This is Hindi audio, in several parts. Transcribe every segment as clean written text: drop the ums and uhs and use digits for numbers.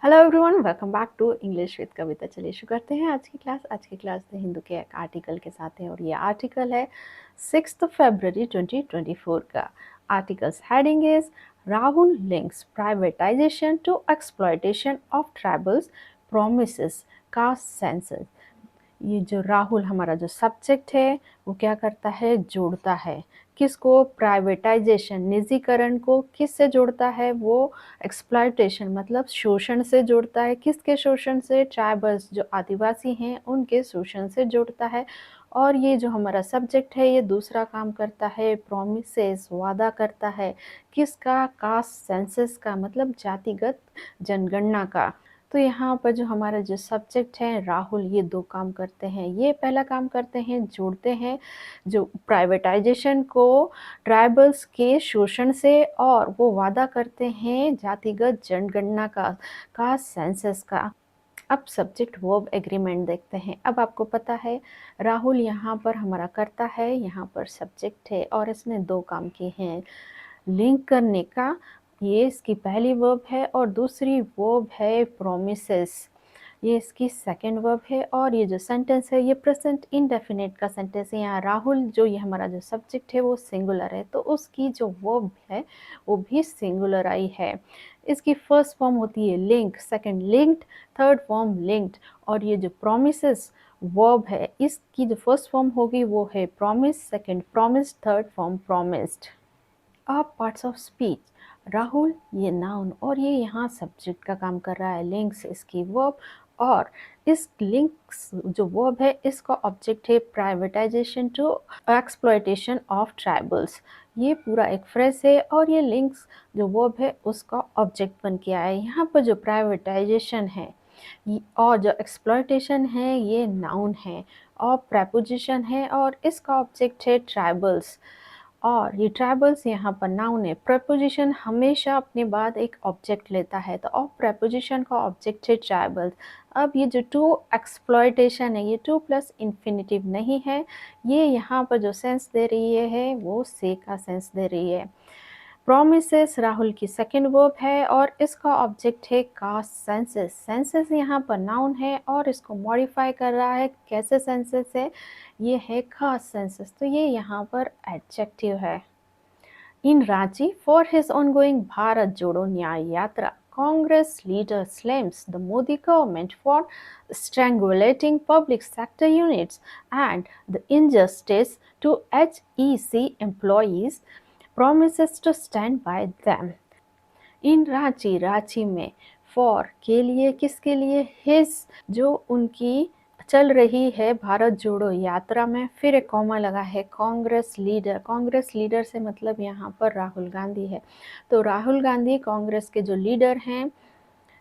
Hello everyone, welcome back to English with Kavita. चलिए शुरू करते हैं आज की क्लास तो हिंदू के एक आर्टिकल के साथ है और ये आर्टिकल है 6 फरवरी 2024 का। Articles heading is Rahul links privatisation to exploitation of tribals promises caste census. ये जो राहुल हमारा जो सब्जेक्ट है वो क्या करता है, जोड़ता है किसको, प्राइवेटाइजेशन निजीकरण को किससे जोड़ता है, वो एक्सप्लॉयटेशन मतलब शोषण से जोड़ता है। किसके शोषण से, ट्राइबल्स जो आदिवासी हैं उनके शोषण से जोड़ता है। और ये जो हमारा सब्जेक्ट है ये दूसरा काम करता है, प्रोमिसेस वादा करता है किसका, कास्ट सेंसस का मतलब जातिगत जनगणना का। तो यहाँ पर जो हमारा जो सब्जेक्ट है राहुल ये दो काम करते हैं। ये पहला काम करते हैं, जोड़ते हैं जो प्राइवेटाइजेशन को ट्राइबल्स के शोषण से, और वो वादा करते हैं जातिगत जनगणना का सेंसस का। अब सब्जेक्ट वर्ब एग्रीमेंट देखते हैं। अब आपको पता है राहुल यहाँ पर हमारा करता है, यहाँ पर सब्जेक्ट है और इसने दो काम किए हैं, लिंक करने का। ये इसकी पहली वर्ब है और दूसरी वर्ब है प्रोमिसेस, ये इसकी सेकंड वर्ब है। और ये जो सेंटेंस है ये प्रेजेंट इंडेफिनिट का सेंटेंस है। यहाँ राहुल जो ये हमारा जो सब्जेक्ट है वो सिंगुलर है तो उसकी जो वर्ब है वो भी सिंगुलर आई है। इसकी फर्स्ट फॉर्म होती है link, second linked, third form linked. और ये जो प्रोमिसेस वर्ब है इसकी जो फर्स्ट फॉर्म होगी वो है promise, second promise, third form promised. अब पार्ट्स ऑफ स्पीच, राहुल ये नाउन और ये यहाँ सब्जेक्ट का काम कर रहा है, लिंक्स इसकी वर्ब, और इस लिंक्स जो वर्ब है इसका ऑब्जेक्ट है privatisation to exploitation of tribals. ये पूरा एक फ्रेज है और ये लिंक्स जो वर्ब है उसका ऑब्जेक्ट बन के आया है। यहाँ पर जो प्राइवेटाइजेशन है और जो एक्सप्लॉयटेशन है ये नाउन है और प्रेपोजिशन है और इसका ऑब्जेक्ट है ट्राइबल्स। और ये ट्राइबल्स यहाँ पर नाउन है। प्रेपोजिशन हमेशा अपने बाद एक ऑब्जेक्ट लेता है तो अब प्रेपोजिशन का ऑब्जेक्ट है ट्राइबल्स। अब ये जो टू एक्सप्लॉयटेशन है ये टू प्लस इन्फिनिटिव नहीं है, ये यहाँ पर जो सेंस दे रही है वो से का सेंस दे रही है। प्रोमिसेस राहुल की सेकंड वर्ब है और इसका ऑब्जेक्ट है कास्ट सेंसस। सेंसस यहाँ पर नाउन है और इसको मॉडिफाई कर रहा है, कैसे सेंसस है, ये है कास्ट सेंसस तो ये यहाँ पर एडजेक्टिव है। In Ranchi for his ongoing Bharat Jodo Nyay Yatra, Congress leader slams the Modi government for strangulating public sector units and the injustice to HEC employees, promises to stand by them. इन रांची, रांची में, फॉर के लिए, किसके लिए, हिज जो उनकी चल रही है भारत जोड़ो यात्रा में, फिर एक कॉमा लगा है, कांग्रेस लीडर, कांग्रेस लीडर से मतलब यहाँ पर राहुल गांधी है। तो राहुल गांधी कांग्रेस के जो लीडर हैं,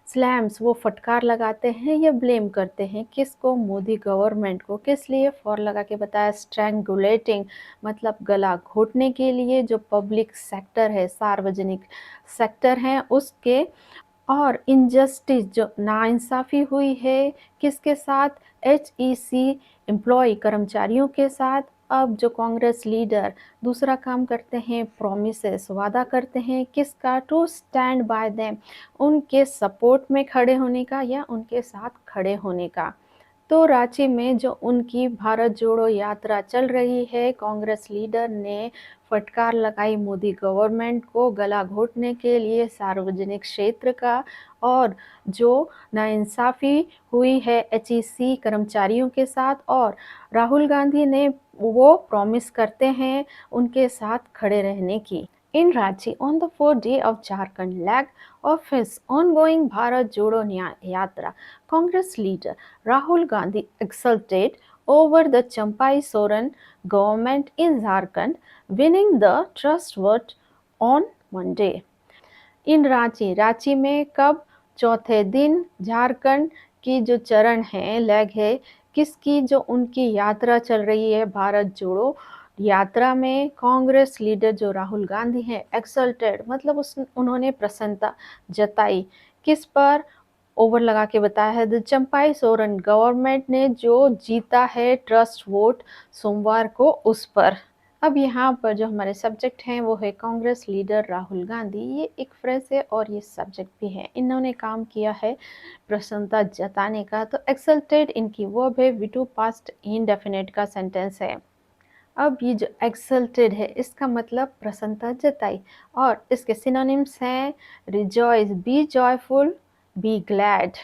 स्लैम्स वो फटकार लगाते हैं या ब्लेम करते हैं किसको, मोदी गवर्नमेंट को। किस लिए, फॉर लगा के बताया, स्ट्रैंगुलेटिंग मतलब गला घोटने के लिए जो पब्लिक सेक्टर है, सार्वजनिक सेक्टर है उसके, और इनजस्टिस जो नाइंसाफ़ी हुई है किसके साथ, HEC एम्प्लॉय कर्मचारियों के साथ। अब जो कांग्रेस लीडर दूसरा काम करते हैं, प्रोमिसेस वादा करते हैं किसका, टू स्टैंड बाय देम उनके सपोर्ट में खड़े होने का या उनके साथ खड़े होने का। तो रांची में जो उनकी भारत जोड़ो यात्रा चल रही है, कांग्रेस लीडर ने फटकार लगाई मोदी गवर्नमेंट को गला घोटने के लिए सार्वजनिक क्षेत्र का, और जो नाइंसाफ़ी हुई है HEC कर्मचारियों के साथ, और राहुल गांधी ने वो प्रॉमिस करते हैं उनके साथ खड़े रहने की। In Ranchi, on the fourth day of Jharkhand leg of his ongoing Bharat Jodo Yatra, Congress leader Rahul Gandhi exulted over the Champai Soren government in Jharkhand winning the trust vote on Monday. इन रांची, रांची में कब, चौथे दिन, झारखंड की जो चरण है, लेग है, किसकी, जो उनकी यात्रा चल रही है भारत जोड़ो यात्रा में, कांग्रेस लीडर जो राहुल गांधी हैं एक्सल्टेड मतलब उन्होंने प्रसन्नता जताई किस पर, ओवर लगा के बताया है, द चंपाई सोरेन गवर्नमेंट ने जो जीता है ट्रस्ट वोट सोमवार को उस पर। अब यहाँ पर जो हमारे सब्जेक्ट हैं वो है कांग्रेस लीडर राहुल गांधी। ये एक फ्रेज है और ये सब्जेक्ट भी है। इन्होंने काम किया है प्रसन्नता जताने का, तो एक्सल्टेड इनकी वर्ब है, V2 पास्ट इंडेफिनिट का सेंटेंस है। अब ये जो एक्सल्टेड है इसका मतलब प्रसन्नता जताई, और इसके सिनोनिम्स हैं rejoice, be joyful, be glad.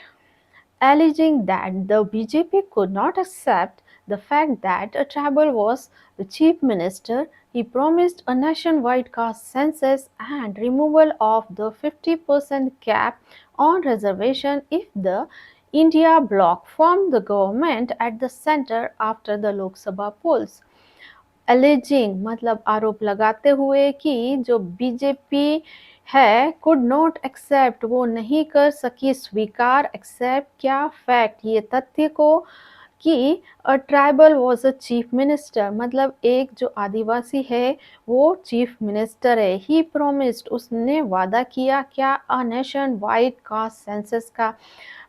Alleging that the BJP could not accept the fact that a tribal was the chief minister, he promised a nationwide caste census and removal of the 50% cap on reservation if the India bloc formed the government at the center after the Lok Sabha polls. Aliasing मतलब आरोप लगाते हुए कि जो बीजेपी है कुड नॉट एक्सेप्ट, वो नहीं कर सकी स्वीकार, एक्सेप्ट क्या, फैक्ट ये तथ्य को, कि a tribal was a chief minister मतलब एक जो आदिवासी है वो चीफ मिनिस्टर है। ही प्रोमिस्ड उसने वादा किया क्या, a nation wide caste census का,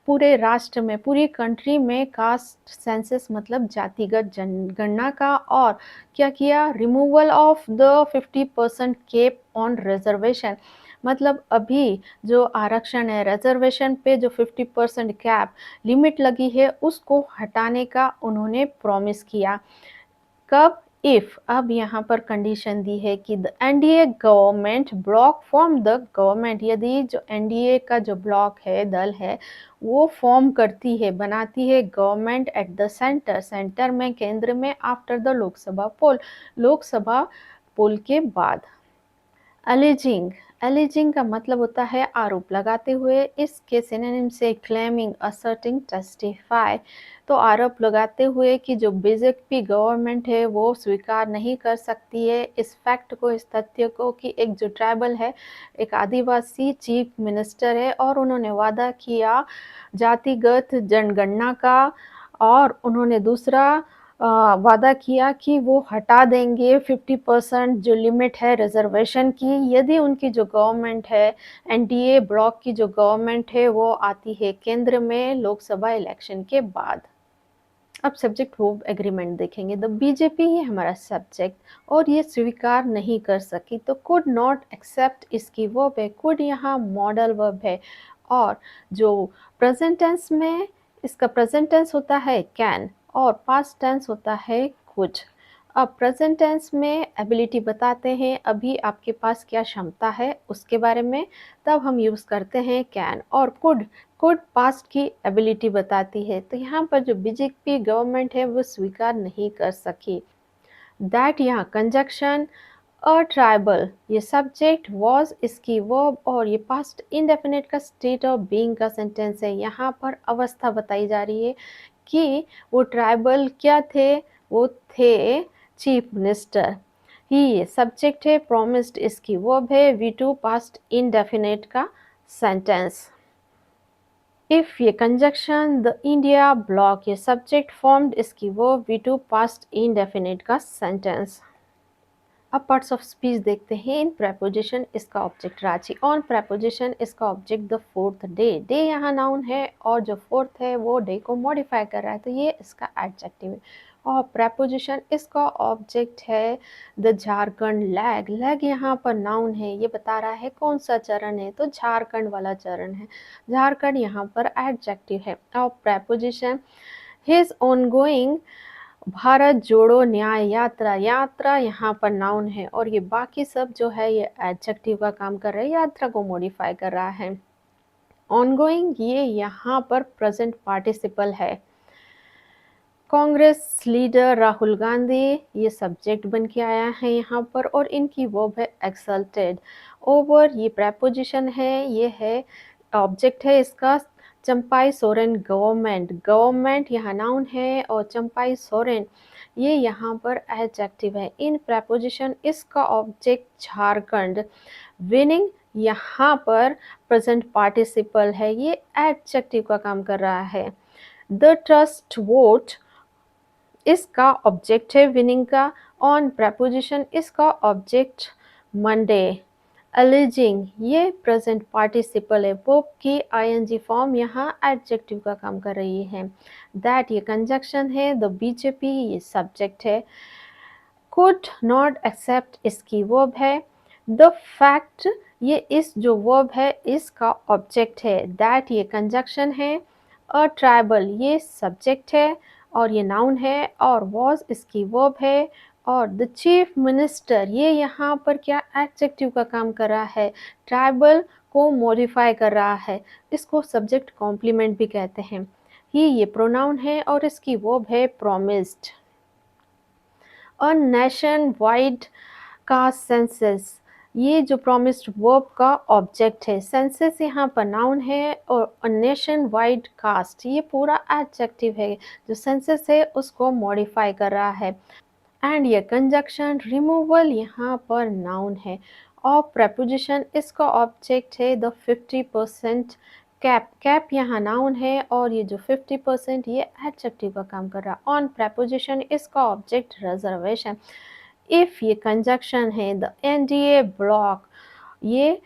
पूरे राष्ट्र में पूरी कंट्री में कास्ट सेंसस मतलब जातिगत जनगणना का, और क्या किया, removal of the 50% cap on reservation मतलब अभी जो आरक्षण है रिजर्वेशन पे जो 50% कैप लिमिट लगी है उसको हटाने का उन्होंने प्रॉमिस किया। कब, इफ, अब यहाँ पर कंडीशन दी है कि the NDA government block form the government, यदि जो एनडीए का जो ब्लॉक है दल है वो फॉर्म करती है बनाती है government at the centre, centre में केंद्र में, आफ्टर द लोकसभा पोल, लोकसभा पोल के बाद। एलिजिंग, एलिजिंग का मतलब होता है आरोप लगाते हुए। इसके सिनोनिम से क्लेमिंग, असर्टिंग, टेस्टिफाई, तो आरोप लगाते हुए कि जो बीजेपी गवर्नमेंट है वो स्वीकार नहीं कर सकती है इस फैक्ट को, इस तथ्य को कि एक जो ट्राइबल है एक आदिवासी चीफ मिनिस्टर है और उन्होंने वादा किया जातिगत जनगणना का, और उन्होंने दूसरा वादा किया कि वो हटा देंगे 50% जो लिमिट है रिजर्वेशन की यदि उनकी जो गवर्नमेंट है एनडीए ब्लॉक की जो गवर्नमेंट है वो आती है केंद्र में लोकसभा इलेक्शन के बाद। अब सब्जेक्ट वर्ब एग्रीमेंट देखेंगे। द बीजेपी ही हमारा सब्जेक्ट और ये स्वीकार नहीं कर सकी, तो कुड नॉट एक्सेप्ट इसकी वर्ब है, कुड यहाँ मॉडल वर्ब है, और जो प्रेजेंट टेंस में इसका प्रेजेंट टेंस होता है कैन और पास्ट टेंस होता है कुड। अब प्रेजेंट टेंस में एबिलिटी बताते हैं अभी आपके पास क्या क्षमता है उसके बारे में, तब हम यूज़ करते हैं कैन, और कुड, कुड पास्ट की एबिलिटी बताती है। तो यहाँ पर जो बीजेपी गवर्नमेंट है वो स्वीकार नहीं कर सकी। दैट यहाँ कंजक्शन, अ ट्राइबल ये सब्जेक्ट, वॉज इसकी वर्ब, और ये पास्ट इंडेफिनिट का स्टेट ऑफ बीइंग का सेंटेंस है। यहाँ पर अवस्था बताई जा रही है कि वो ट्राइबल क्या थे, वो थे चीफ मिनिस्टर। ही ये सब्जेक्ट है, प्रोमिस्ड इसकी वर्ब है, V2 पास्ट इंडेफिनिट का सेंटेंस। इफ ये कंजक्शन, द इंडिया ब्लॉक ये सब्जेक्ट, फॉर्म्ड इसकी वर्ब, V2 पास्ट इंडेफिनिट का सेंटेंस। अब पार्ट्स ऑफ स्पीच देखते हैं। इन प्रेपोजिशन इसका ऑब्जेक्ट रांची, ऑन प्रेपोजिशन इसका object the fourth day, day यहाँ नाउन है और जो फोर्थ है वो डे को मॉडिफाई कर रहा है तो ये इसका एडजेक्टिव है। और प्रेपोजिशन इसका ऑब्जेक्ट है द झारखंड, लैग, लैग यहाँ पर नाउन है, ये बता रहा है कौन सा चरण है, तो झारखंड वाला चरण है, झारखंड यहाँ पर एडजेक्टिव है। और preposition his ongoing, Bharat Jodo Nyay यात्रा, यात्रा यहाँ पर नाउन है और ये बाकी सब जो है ये एडजेक्टिव का काम कर रहा है, यात्रा को मॉडिफाई कर रहा है। ऑनगोइंग ये यहाँ पर प्रेजेंट पार्टिसिपल है। कांग्रेस लीडर राहुल गांधी ये सब्जेक्ट बन के आया है यहाँ पर, और इनकी वर्ब है एक्सल्टेड। ओवर ये प्रेपोजिशन है, ये है ऑब्जेक्ट है इसका चंपाई सोरेन गवर्नमेंट, गवर्नमेंट यहाँ नाउन है और चंपाई सोरेन ये यहाँ पर एडजेक्टिव है। इन प्रेपोजिशन इसका ऑब्जेक्ट झारखंड, विनिंग यहाँ पर प्रेजेंट पार्टिसिपल है, ये एडजेक्टिव का काम कर रहा है। द ट्रस्ट वोट इसका ऑब्जेक्ट है विनिंग का, ऑन प्रेपोजिशन इसका ऑब्जेक्ट मंडे। एलिजिंग ये प्रेजेंट पार्टिसिपल है, वर्ब की आईएनजी फॉर्म यहाँ एडजेक्टिव का काम कर रही है। दैट ये कंजक्शन है, द बीजेपी ये सब्जेक्ट है, could not accept इसकी वर्ब है। the fact ये इस जो वर्ब है इसका ऑब्जेक्ट है। that ये कंजक्शन है। a tribal ये सब्जेक्ट है और ये नाउन है। और was इसकी वर्ब है। और द चीफ मिनिस्टर ये यहाँ पर क्या एडजेक्टिव का काम कर रहा है, ट्राइबल को मॉडिफाई कर रहा है। इसको सब्जेक्ट कॉम्प्लीमेंट भी कहते हैं। ये प्रोनाउन है और इसकी वर्ब है प्रोमिस्ड। अ नेशन वाइड का सेंसस ये जो प्रोमिस्ड वर्ब का ऑब्जेक्ट है। सेंसस यहाँ पर नाउन है और नेशन वाइड कास्ट ये पूरा एडजेक्टिव है। जो सेंसस है उसको मॉडिफाई कर रहा है। एंड ये कंजक्शन रिमूवल यहाँ पर नाउन है और प्रेपोजिशन इसका ऑब्जेक्ट है द 50% कैप। कैप यहाँ नाउन है और ये जो 50% ये एडजेक्टिव का काम कर रहा है। ऑन प्रेपोजिशन इसका ऑब्जेक्ट रिजर्वेशन। इफ ये कंजक्शन है द एनडीए ब्लॉक ये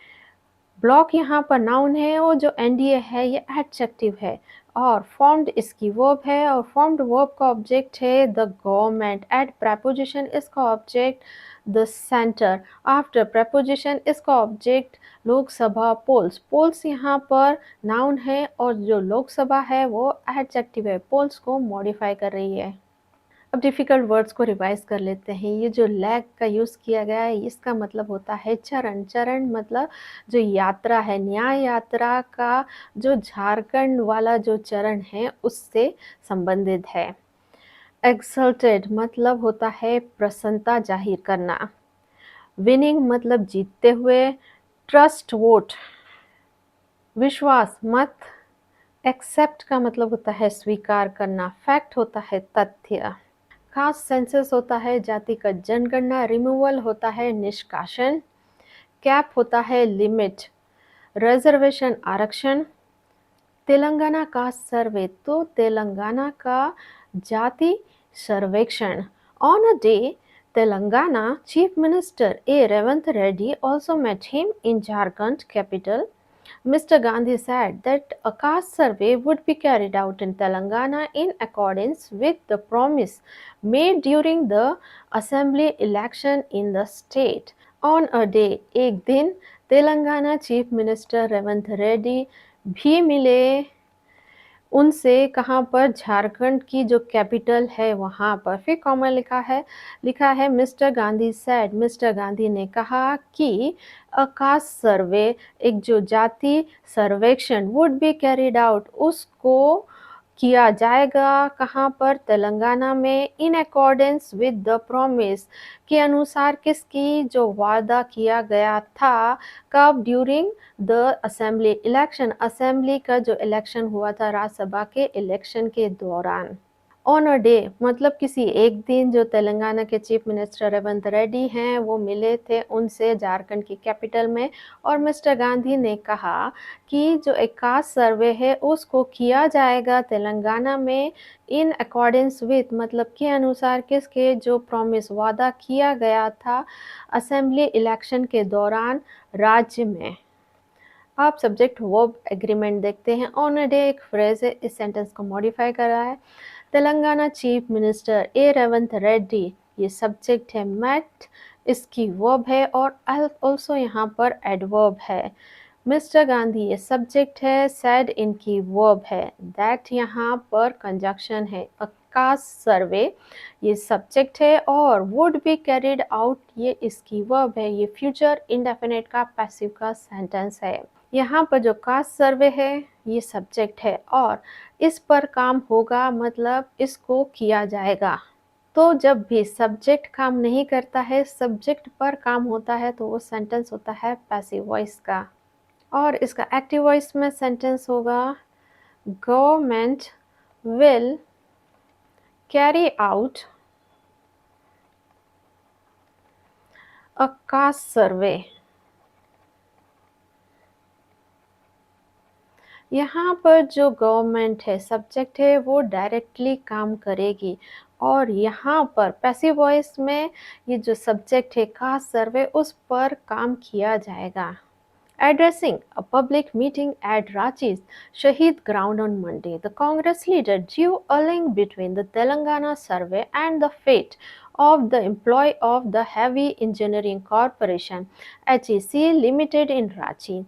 ब्लॉक यहाँ पर नाउन है और जो एनडीए है ये एडजेक्टिव है। और फॉर्म्ड इसकी वर्ब है और फॉर्म्ड वर्ब का ऑब्जेक्ट है द गवर्नमेंट। एट प्रेपोजिशन इसका object the centre. After preposition इसका ऑब्जेक्ट लोकसभा पोल्स। पोल्स यहाँ पर नाउन है और जो लोकसभा है वो एडजेक्टिव है। पोल्स को मॉडिफाई कर रही है। अब डिफ़िकल्ट वर्ड्स को रिवाइज कर लेते हैं। ये जो लैग का यूज़ किया गया है इसका मतलब होता है चरण। चरण मतलब जो यात्रा है, न्याय यात्रा का जो झारखंड वाला जो चरण है उससे संबंधित है। एक्सल्टेड मतलब होता है प्रसन्नता जाहिर करना। विनिंग मतलब जीतते हुए। ट्रस्ट वोट विश्वास मत। एक्सेप्ट का मतलब होता है स्वीकार करना। फैक्ट होता है तथ्य। कास्ट सेंसस होता है जाति का जनगणना। रिमूवल होता है निष्कासन। कैप होता है लिमिट। रिजर्वेशन आरक्षण। तेलंगाना का सर्वे तो तेलंगाना का जाति सर्वेक्षण। On a day Telangana chief minister A Revanth Reddy also met him in Jharkhand capital. Mr. Gandhi said that a caste survey would be carried out in Telangana in accordance with the promise made during the assembly election in the state. On a day, एक दिन तेलंगाना चीफ मिनिस्टर रेवंत रेड्डी भी मिले उनसे। कहाँ पर, झारखंड की जो कैपिटल है वहाँ पर। फिर कॉमा लिखा है mister Gandhi said, mister Gandhi ने कहा कि अ कास्ट सर्वे एक जो जाति सर्वेक्षण वुड बी कैरिड आउट उसको किया जाएगा। कहाँ पर, तेलंगाना में। In accordance with the promise के अनुसार किसकी, जो वादा किया गया था। कब, during the assembly election. Assembly का जो इलेक्शन हुआ था राज्यसभा के इलेक्शन के दौरान। ऑन अ डे मतलब किसी एक दिन जो तेलंगाना के चीफ मिनिस्टर रेवंत रेड्डी हैं वो मिले थे उनसे झारखंड की कैपिटल में। और मिस्टर गांधी ने कहा कि जो एक कास्ट सर्वे है उसको किया जाएगा तेलंगाना में। इन अकॉर्डेंस विथ मतलब के अनुसार किसके, जो प्रॉमिस वादा किया गया था असेंबली इलेक्शन के दौरान राज्य में। आप सब्जेक्ट वर्ब एग्रीमेंट देखते हैं। ऑन अ डे एक फ्रेज है, इस सेंटेंस को मॉडिफाई कर रहा है। तेलंगाना चीफ मिनिस्टर ए रेवंत रेड्डी ये सब्जेक्ट है। मैट इसकी वर्ब है और ऑल्सो यहाँ पर एडवर्ब है। मिस्टर गांधी ये सब्जेक्ट है। सैड इनकी वर्ब है। दैट यहाँ पर कंजक्शन है। अ कास्ट सर्वे ये सब्जेक्ट है और वुड बी कैरिड आउट ये इसकी वर्ब है। ये फ्यूचर इंडेफिनिट का पैसिव का सेंटेंस है। यहाँ पर जो कास्ट सर्वे है ये सब्जेक्ट है और इस पर काम होगा मतलब इसको किया जाएगा। तो जब भी सब्जेक्ट काम नहीं करता है, सब्जेक्ट पर काम होता है तो वो सेंटेंस होता है पैसिव वॉइस का। और इसका एक्टिव वॉइस में सेंटेंस होगा government will carry out a cast सर्वे। यहाँ पर जो गवर्नमेंट है सब्जेक्ट है वो डायरेक्टली काम करेगी और यहाँ पर पैसिव वॉइस में ये जो सब्जेक्ट है कास्ट सर्वे उस पर काम किया जाएगा। Addressing a public meeting at Ranchi's Shahid Ground on Monday, the Congress leader drew a link between the Telangana survey and the fate of the employee of the Heavy Engineering Corporation HEC Limited in Ranchi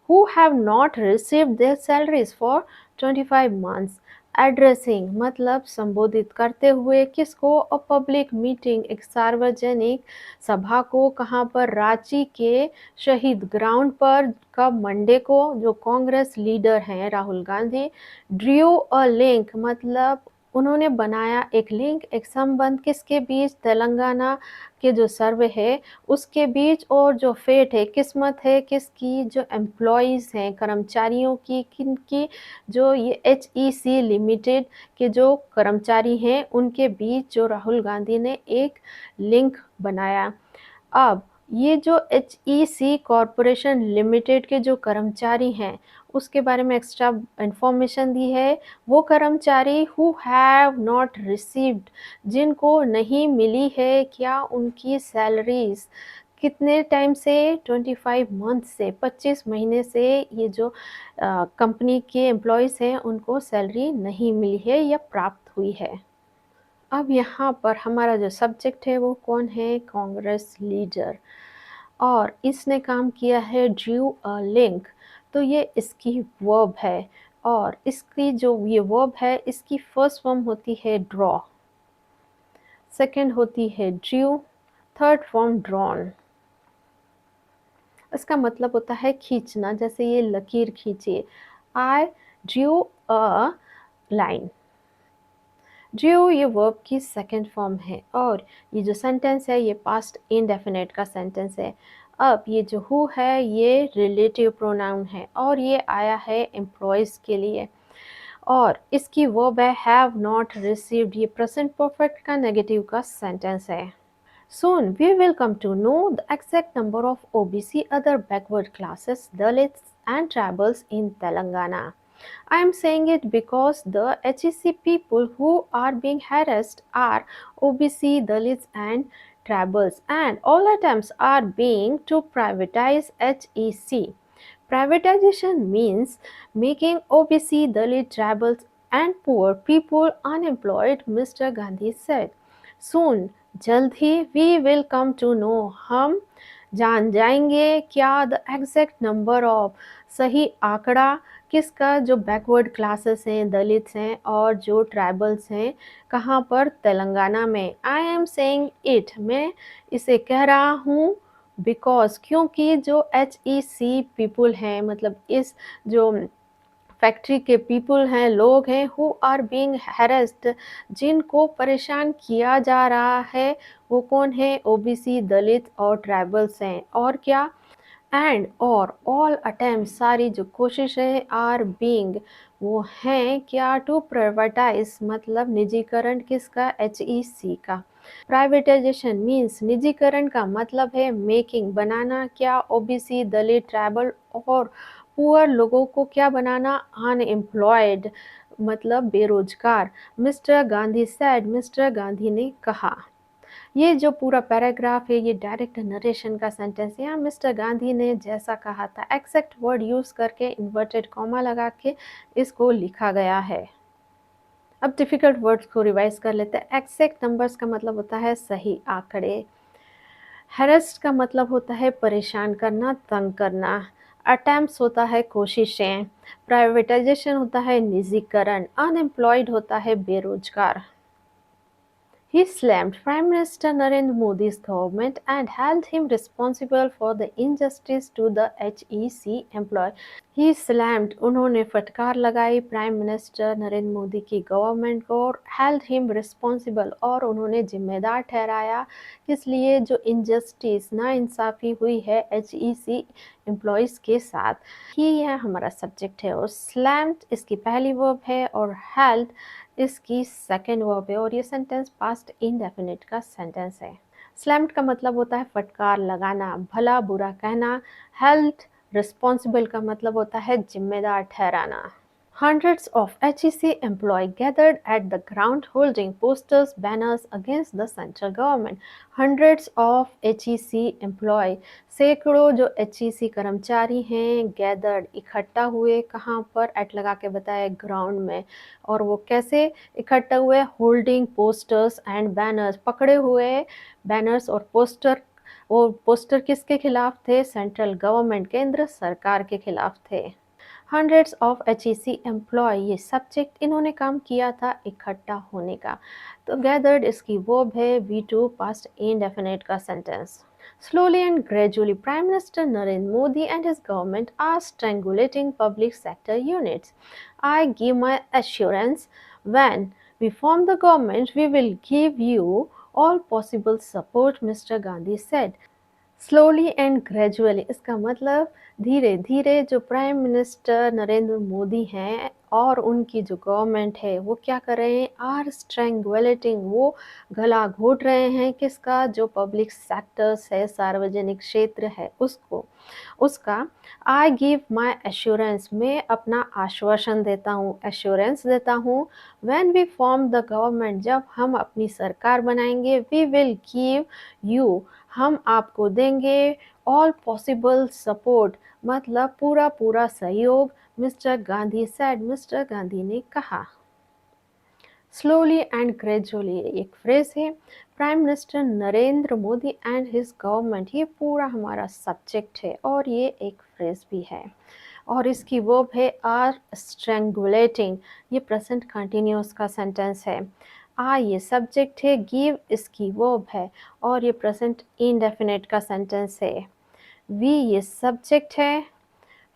who have not received their salaries for 25 months. Addressing मतलब संबोधित करते हुए किसको? अ पब्लिक मीटिंग, एक सार्वजनिक सभा को। कहाँ पर? रांची के शहीद ग्राउंड पर। कब? मंडे को। जो कांग्रेस लीडर हैं Rahul Gandhi drew a link मतलब उन्होंने बनाया एक लिंक, एक संबंध किसके बीच? तेलंगाना के जो सर्वे है उसके बीच और जो फेट है, किस्मत है किसकी? जो एम्प्लॉयज़ हैं, कर्मचारियों की। किनकी? जो ये HEC लिमिटेड के जो कर्मचारी हैं उनके बीच जो राहुल गांधी ने एक लिंक बनाया। अब ये जो HEC कॉरपोरेशन लिमिटेड के जो कर्मचारी हैं उसके बारे में एक्स्ट्रा इंफॉर्मेशन दी है। वो कर्मचारी हु हैव नॉट रिसीव्ड, जिनको नहीं मिली है क्या? उनकी सैलरीज। कितने टाइम से? 25 मंथ से, 25 महीने से ये जो कंपनी के एम्प्लॉयज़ हैं उनको सैलरी नहीं मिली है या प्राप्त हुई है। अब यहाँ पर हमारा जो सब्जेक्ट है वो कौन है? कांग्रेस लीडर, और इसने काम किया है ड्रू अ लिंक। तो ये इसकी वर्ब है, और इसकी जो ये वर्ब है इसकी फर्स्ट फॉर्म होती है ड्रॉ, सेकंड होती है ड्रू, थर्ड फॉर्म ड्रॉन। इसका मतलब होता है खींचना, जैसे ये लकीर खींचिए, I drew a line. Drew ये वर्ब की सेकंड फॉर्म है, और ये जो सेंटेंस है ये पास्ट इंडेफिनिट का सेंटेंस है। अब ये जो हु है ये रिलेटिव प्रोनाउन है, और ये आया है एम्प्लॉयज़ के लिए, और इसकी वर्ब है हैव नॉट रिसीव्ड। ये प्रेजेंट परफेक्ट का नेगेटिव का सेंटेंस है। Soon we will come to know the exact number of OBC other backward classes, Dalits and tribals in Telangana. I am saying it because the HEC people who are being harassed are OBC, Dalits and tribals, and all attempts are being to privatize HEC. Privatization means making OBC, Dalit, tribals and poor people unemployed, Mr. Gandhi said. Soon, जल्द ही, we will come to know, हम जान जाएंगे क्या? द एग्जैक्ट नंबर ऑफ, सही आंकड़ा किसका? जो बैकवर्ड क्लासेस हैं, दलित्स हैं और जो ट्राइबल्स हैं। कहाँ पर? तेलंगाना में। आई एम सेइंग इट, मैं इसे कह रहा हूँ, बिकॉज क्योंकि जो HEC पीपुल हैं, मतलब इस जो फैक्ट्री के पीपल हैं, लोग हैं, हु आर बीइंग हैरेस्ड, जिनको परेशान किया जा रहा है, वो कौन है? OBC, दलित और ट्राइबल्स हैं। और क्या? एंड और ऑल अटेम्प्ट, सारी जो कोशिशें, आर बीइंग वो हैं क्या? टू प्राइवेटाइज मतलब निजीकरण किसका? HEC का। प्राइवेटाइजेशन मीन्स निजीकरण का मतलब है मेकिंग बनाना क्या? OBC, दलित, ट्राइबल और पुअर लोगों को क्या बनाना? अनएम्प्लॉयड मतलब बेरोजगार। Mister Gandhi said, mister Gandhi ने कहा। ये जो पूरा पैराग्राफ है ये डायरेक्ट नरेशन का सेंटेंस है। यहाँ मिस्टर गांधी ने जैसा कहा था एक्सेक्ट वर्ड यूज करके इन्वर्टेड कॉमा लगा के इसको लिखा गया है। अब डिफिकल्ट वर्ड्स को रिवाइज कर लेते हैं। एक्सेक्ट नंबर्स का मतलब होता है सही आंकड़े। हैरेस्ड का मतलब होता है परेशान करना, तंग करना। अटेम्प्ट्स होता है कोशिशें। प्राइवेटाइजेशन होता है निजीकरण। अनएम्प्लॉयड होता है बेरोजगार। He slammed Prime Minister Narendra Modi's government and held him responsible for the injustice to the HEC employee. He slammed, उन्होंने फटकार लगाई प्राइम मिनिस्टर नरेंद्र मोदी की गवर्नमेंट को, और हेल्ड हिम रिस्पॉन्सिबल और उन्होंने जिम्मेदार ठहराया, इसलिए जो इनजस्टिस नाइंसाफ़ी हुई है HEC एम्प्लॉयज़ के साथ। ही यह हमारा सब्जेक्ट है, और स्लैम्ड इसकी पहली वर्ब है और हेल्ड इसकी सेकेंड वर्ब है, और ये सेंटेंस पास्ट इंडेफिनिट का सेंटेंस है। स्लैम्ड का मतलब होता है फटकार लगाना, भला बुरा कहना। हेल्ड रिस्पॉन्सिबल का मतलब होता है जिम्मेदार ठहराना। Hundreds of HEC employees gathered at the ground holding posters, banners against the central government. Hundreds of HEC employees, सैकड़ों जो HEC कर्मचारी हैं, gathered इकट्ठा हुए कहाँ पर एट लगा के बताया ग्राउंड में। और वो कैसे इकट्ठा हुए? होल्डिंग पोस्टर्स एंड बैनर्स, पकड़े हुए बैनर्स और पोस्टर। वो पोस्टर किसके खिलाफ थे? सेंट्रल गवर्नमेंट, केंद्र सरकार के खिलाफ थे। हंड्रेड्स ऑफ HEC एम्प्लॉय, ये सब्जेक्ट इन्होंने काम किया था इकट्ठा होने का। तो गैदर्ड इसकी वर्ब है, V2 पास्ट इंडेफिनिट का sentence. Slowly and gradually, Prime Minister Narendra Modi and his government are strangulating public sector units. I give my assurance, when we form the government, we will give you all possible support, Mr. Gandhi said. Slowly and gradually, इसका मतलब धीरे धीरे जो प्राइम मिनिस्टर नरेंद्र मोदी हैं और उनकी जो गवर्नमेंट है वो क्या कर रहे हैं? आर स्ट्रेंगुलेटिंग, वो गला घोट रहे हैं किसका? जो पब्लिक सेक्टर्स है, सार्वजनिक क्षेत्र है उसका। आई गिव माई एश्योरेंस, मैं अपना आश्वासन देता हूँ, एश्योरेंस देता हूँ। When we form the government, जब हम अपनी सरकार बनाएंगे, वी विल गिव यू, हम आपको देंगे ऑल पॉसिबल सपोर्ट, मतलब पूरा पूरा सहयोग, mister Gandhi said, mister Gandhi ने कहा। स्लोली एंड ग्रेजुअली एक फ्रेज है। Prime minister Narendra Modi and his government, ये पूरा हमारा सब्जेक्ट है और ये एक फ्रेज भी है। और इसकी वर्ब है आर स्ट्रेंगुलेटिंग, ये प्रेजेंट कंटिन्यूअस का सेंटेंस है। ये सब्जेक्ट है, गिव इसकी वर्ब है और ये प्रेजेंट इंडेफिनिट का सेंटेंस है। वी ये सब्जेक्ट है,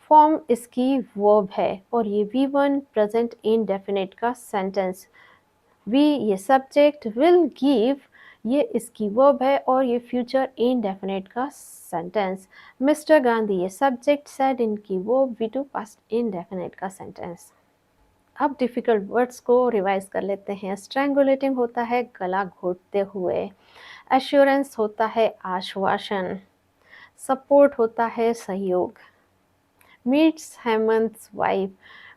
फॉर्म इसकी वर्ब है और ये V1 प्रेजेंट इंडेफिनिट का सेंटेंस। वी ये सब्जेक्ट, विल गिव ये इसकी वर्ब है और ये फ्यूचर इंडेफिनिट का सेंटेंस। मिस्टर गांधी ये सब्जेक्ट, सेड इनकी वर्ब, V2 पास्ट इंडेफिनिट का सेंटेंस। अब डिफ़िकल्ट वर्ड्स को रिवाइज कर लेते हैं। स्ट्रैंगुलेटिंग होता है गला घोटते हुए, एश्योरेंस होता है आश्वासन, सपोर्ट होता है सहयोग, मीट्स हेमंत्स वाइफ,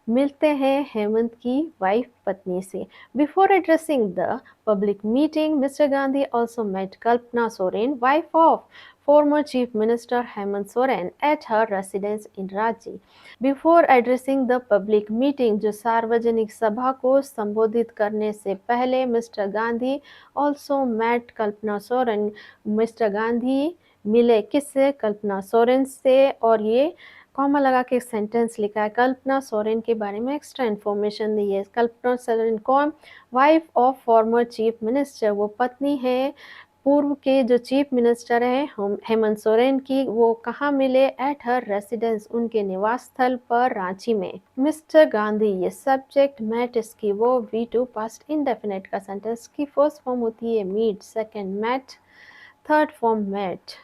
मिलते हैं हेमंत की वाइफ पत्नी से। Before addressing the public meeting, mister Gandhi also met Kalpana Soren, wife of former Chief Minister Hemant Soren, at her residence in Ranchi. Before addressing the public meeting, जो सार्वजनिक सभा को संबोधित करने से पहले mister Gandhi also met Kalpana Soren, mister Gandhi मिले किससे? कल्पना सोरेन से। और ये कॉमा लगा के सेंटेंस लिखा है। कल्पना सोरेन के बारे में एक्स्ट्रा इन्फॉर्मेशन दी है। कल्पना सोरेन कौन? Wife of former chief minister, वो पत्नी है पूर्व के जो चीफ मिनिस्टर हैं हेमंत सोरेन की। वो कहाँ मिले? एट हर रेसिडेंस, उनके निवास स्थल पर रांची में। मिस्टर गांधी ये सब्जेक्ट, मेट इसकी वो V2 पास्ट इंडेफिनिट का सेंटेंस की फर्स्ट फॉर्म होती है meet, second met, third form met.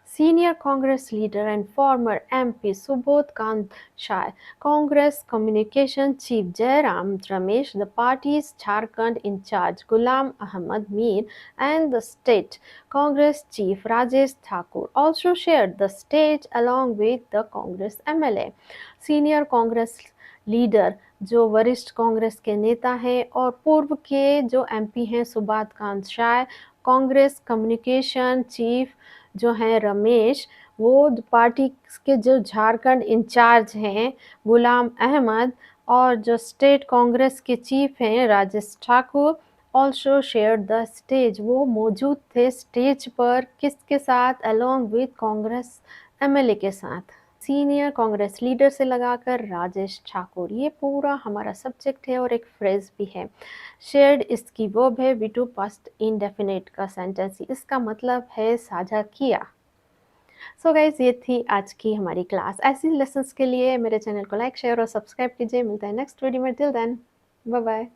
Senior Congress leader and former MP Subodh Kant Shah, Congress Communication Chief Jairam Ramesh, the party's Jharkhand in charge Ghulam Ahmad Mir, and the state Congress Chief Rajesh Thakur also shared the stage along with the Congress MLA. Senior Congress leader, जो वरिष्ठ कांग्रेस के नेता हैं और पूर्व के जो MP हैं सुबोध कांत शाह, कांग्रेस कम्युनिकेशन चीफ जो हैं रमेश, वो पार्टी के जो झारखंड इंचार्ज हैं गुलाम अहमद, और जो स्टेट कांग्रेस के चीफ हैं Rajesh Thakur, also share the stage, वो मौजूद थे स्टेज पर किसके साथ? अलोंग विद कांग्रेस MLA के साथ। सीनियर कांग्रेस लीडर से लगाकर राजेश ठाकुर, ये पूरा हमारा सब्जेक्ट है और एक फ्रेज भी है। शेयर्ड इसकी वर्ब है, V2 पास्ट इंडेफिनिट का सेंटेंस, इसका मतलब है साझा किया। सो गाइज, ये थी आज की हमारी क्लास। ऐसी लेसन्स के लिए मेरे चैनल को लाइक, शेयर और सब्सक्राइब कीजिए। मिलता है नेक्स्ट वीडियो में। Till then, bye bye.